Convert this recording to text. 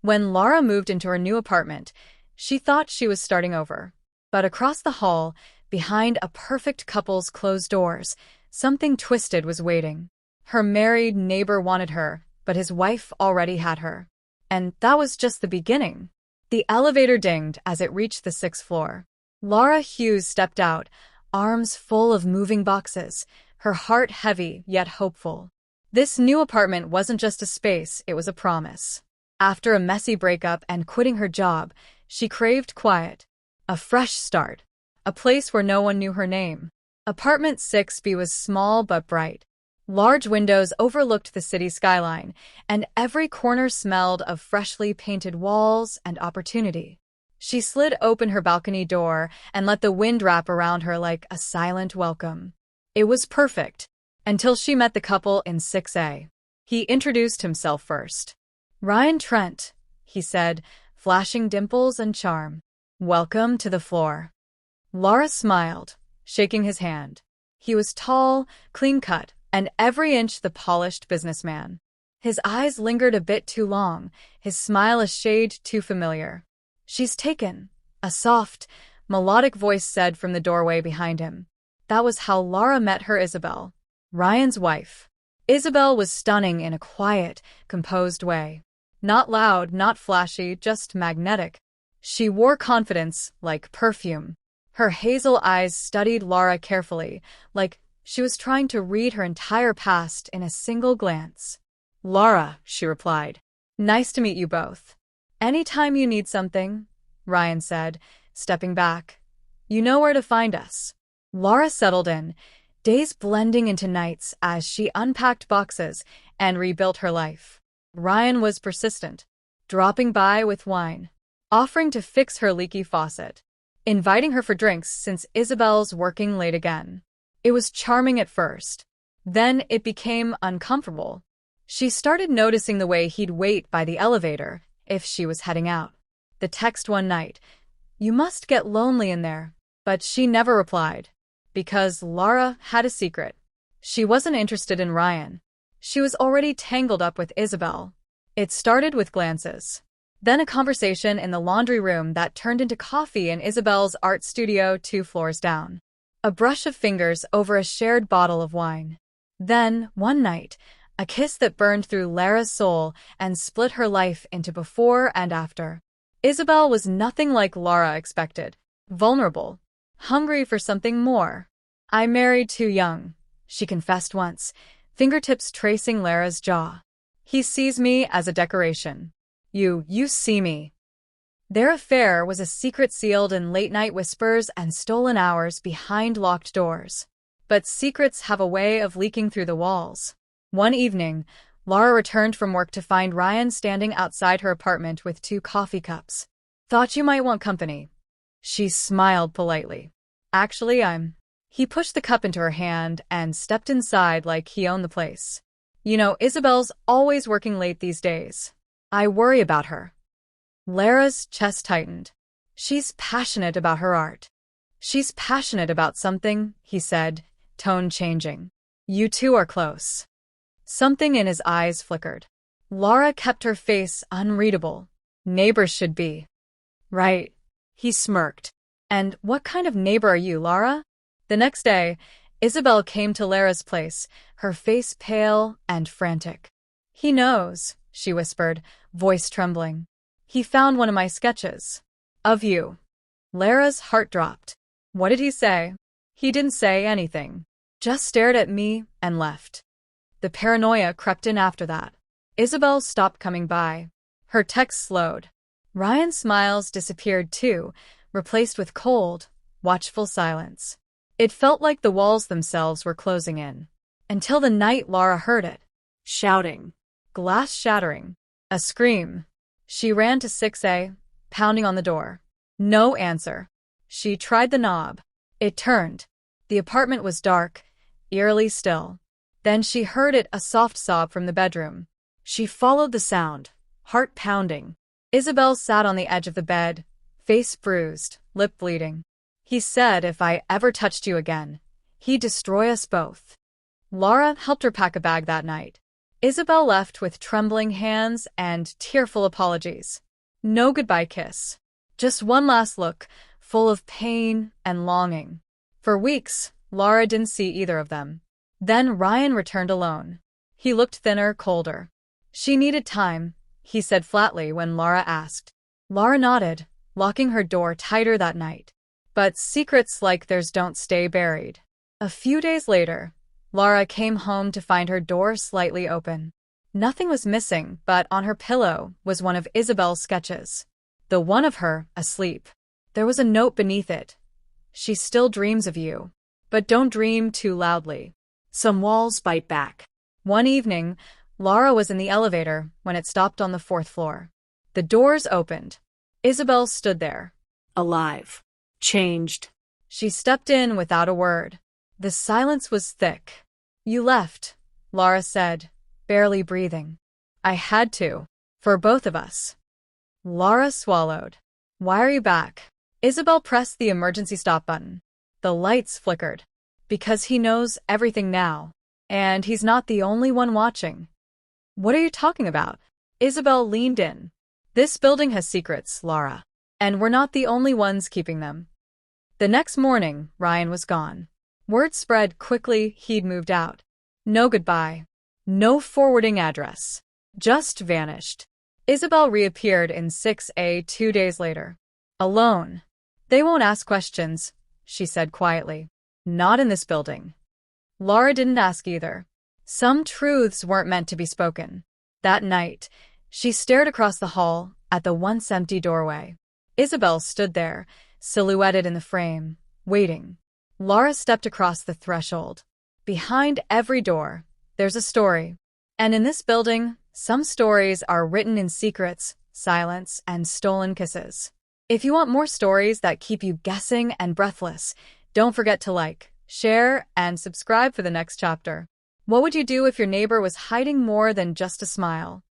When Laura moved into her new apartment, she thought she was starting over. But across the hall, behind a perfect couple's closed doors, something twisted was waiting. Her married neighbor wanted her, but his wife already had her. And that was just the beginning. The elevator dinged as it reached the 6th floor. Laura Hughes stepped out, arms full of moving boxes, her heart heavy yet hopeful. This new apartment wasn't just a space, it was a promise. After a messy breakup and quitting her job, she craved quiet. A fresh start. A place where no one knew her name. Apartment 6B was small but bright. Large windows overlooked the city skyline, and every corner smelled of freshly painted walls and opportunity. She slid open her balcony door and let the wind wrap around her like a silent welcome. It was perfect, until she met the couple in 6A. He introduced himself first. "Ryan Trent," he said, flashing dimples and charm. "Welcome to the floor." Laura smiled, shaking his hand. He was tall, clean-cut, and every inch the polished businessman. His eyes lingered a bit too long, his smile a shade too familiar. "She's taken," a soft, melodic voice said from the doorway behind him. That was how Laura met her Isabel, Ryan's wife. Isabel was stunning in a quiet, composed way. Not loud, not flashy, just magnetic. She wore confidence like perfume. Her hazel eyes studied Laura carefully, like she was trying to read her entire past in a single glance. "Laura," she replied. "Nice to meet you both." "Anytime you need something," Ryan said, stepping back. "You know where to find us." Laura settled in, days blending into nights as she unpacked boxes and rebuilt her life. Ryan was persistent, dropping by with wine, offering to fix her leaky faucet, inviting her for drinks since Isabel's working late again. It was charming at first. Then it became uncomfortable. She started noticing the way he'd wait by the elevator if she was heading out. The text one night, "You must get lonely in there," but she never replied. Because Laura had a secret. She wasn't interested in Ryan. She was already tangled up with Isabel. It started with glances. Then a conversation in the laundry room that turned into coffee in Isabel's art studio 2 floors down. A brush of fingers over a shared bottle of wine. Then, one night, a kiss that burned through Lara's soul and split her life into before and after. Isabel was nothing like Laura expected. Vulnerable. Hungry for something more. "I married too young," she confessed once, fingertips tracing Lara's jaw. "He sees me as a decoration. You see me." Their affair was a secret sealed in late-night whispers and stolen hours behind locked doors. But secrets have a way of leaking through the walls. One evening, Laura returned from work to find Ryan standing outside her apartment with 2 coffee cups. "Thought you might want company." She smiled politely. "Actually, He pushed the cup into her hand and stepped inside like he owned the place. "You know, Isabel's always working late these days. I worry about her." Lara's chest tightened. "She's passionate about her art." "She's passionate about something," he said, tone changing. "You two are close." Something in his eyes flickered. Laura kept her face unreadable. "Neighbors should be." "Right." He smirked. "And what kind of neighbor are you, Laura?" The next day, Isabel came to Lara's place, her face pale and frantic. "He knows," she whispered, voice trembling. "He found one of my sketches. Of you." Lara's heart dropped. "What did he say?" "He didn't say anything. Just stared at me and left." The paranoia crept in after that. Isabel stopped coming by. Her text slowed. Ryan's smiles disappeared too, replaced with cold, watchful silence. It felt like the walls themselves were closing in. Until the night Laura heard it. Shouting. Glass shattering. A scream. She ran to 6A, pounding on the door. No answer. She tried the knob. It turned. The apartment was dark, eerily still. Then she heard it, a soft sob from the bedroom. She followed the sound, heart pounding. Isabel sat on the edge of the bed, face bruised, lip bleeding. "He said if I ever touched you again, he'd destroy us both." Laura helped her pack a bag that night. Isabel left with trembling hands and tearful apologies. No goodbye kiss. Just one last look, full of pain and longing. For weeks, Laura didn't see either of them. Then Ryan returned alone. He looked thinner, colder. She needed time, he said flatly when Laura asked. Laura nodded, locking her door tighter that night. But secrets like theirs don't stay buried. A few days later, Laura came home to find her door slightly open. Nothing was missing, but on her pillow was one of Isabel's sketches. The one of her, asleep. There was a note beneath it. She still dreams of you. But don't dream too loudly. Some walls bite back. One evening, Laura was in the elevator when it stopped on the 4th floor. The doors opened. Isabel stood there. Alive. Changed. She stepped in without a word. The silence was thick. You left, Laura said, barely breathing. I had to. For both of us. Laura swallowed. Why are you back? Isabel pressed the emergency stop button. The lights flickered. Because he knows everything now. And he's not the only one watching. What are you talking about? Isabel leaned in. This building has secrets, Laura. And we're not the only ones keeping them. The next morning, Ryan was gone. Word spread quickly he'd moved out. No goodbye. No forwarding address. Just vanished. Isabel reappeared in 6A 2 days later. Alone. They won't ask questions, she said quietly. Not in this building. Laura didn't ask either. Some truths weren't meant to be spoken. That night, she stared across the hall at the once empty doorway. Isabel stood there, silhouetted in the frame, waiting. Laura stepped across the threshold. Behind every door, there's a story. And in this building, some stories are written in secrets, silence, and stolen kisses. If you want more stories that keep you guessing and breathless, don't forget to like, share, and subscribe for the next chapter. What would you do if your neighbor was hiding more than just a smile?